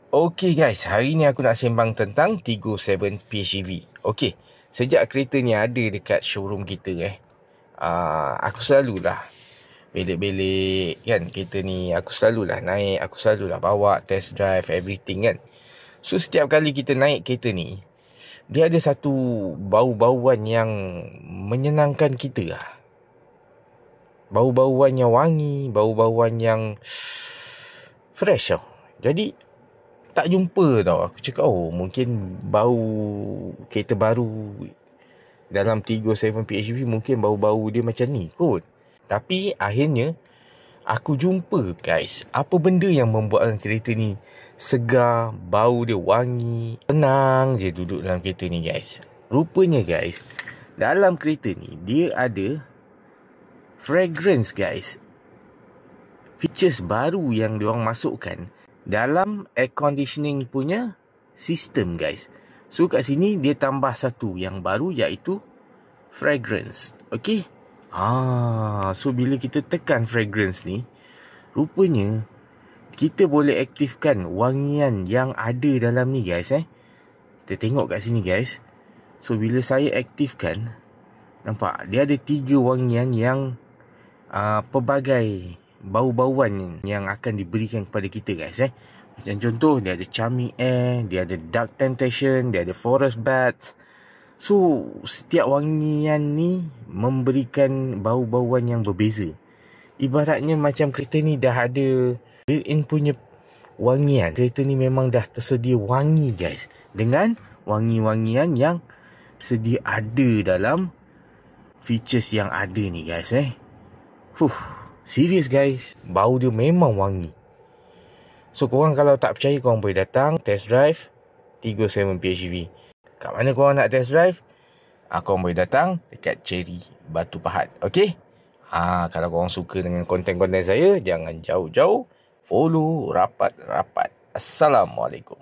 Okey guys, hari ni aku nak sembang tentang Tiggo 7 PHEV. Okey, sejak kereta ni ada dekat showroom kita aku selalulah belik-belik kan kereta ni, aku selalulah naik, aku selalulah bawa, test drive, everything kan. So setiap kali kita naik kereta ni, dia ada satu bau-bauan yang menyenangkan kita lah. Bau-bauan yang wangi, bau-bauan yang fresh tau. Jadi tak jumpa tau. Aku cakap mungkin bau kereta baru dalam Tiggo 7 PHEV mungkin bau-bau dia macam ni kot. Tapi akhirnya aku jumpa guys, apa benda yang membuatkan kereta ni segar, bau dia wangi. Tenang je duduk dalam kereta ni guys. Rupanya guys, dalam kereta ni dia ada fragrance guys. Features baru yang diorang masukkan dalam air conditioning punya sistem guys. So kat sini dia tambah satu yang baru, iaitu fragrance. Okay. So bila kita tekan fragrance ni, rupanya kita boleh aktifkan wangian yang ada dalam ni guys. Kita tengok kat sini guys. So bila saya aktifkan, nampak dia ada 3 wangian yang pelbagai bau-bauan yang akan diberikan kepada kita guys. Macam contoh, dia ada charming air, dia ada dark temptation, dia ada forest baths. So setiap wangian ni memberikan bau-bauan yang berbeza. Ibaratnya macam kereta ni dah ada built-in punya wangian. Kereta ni memang dah tersedia wangi guys, dengan wangi-wangian yang sedia ada dalam features yang ada ni guys. Serius guys, bau dia memang wangi. So korang kalau tak percaya, korang boleh datang test drive Tiggo 7 PHEV. Kat mana korang nak test drive? Korang boleh datang dekat Cherry Batu Pahat. Okay? Kalau korang suka dengan konten-konten saya, jangan jauh-jauh, follow rapat-rapat. Assalamualaikum.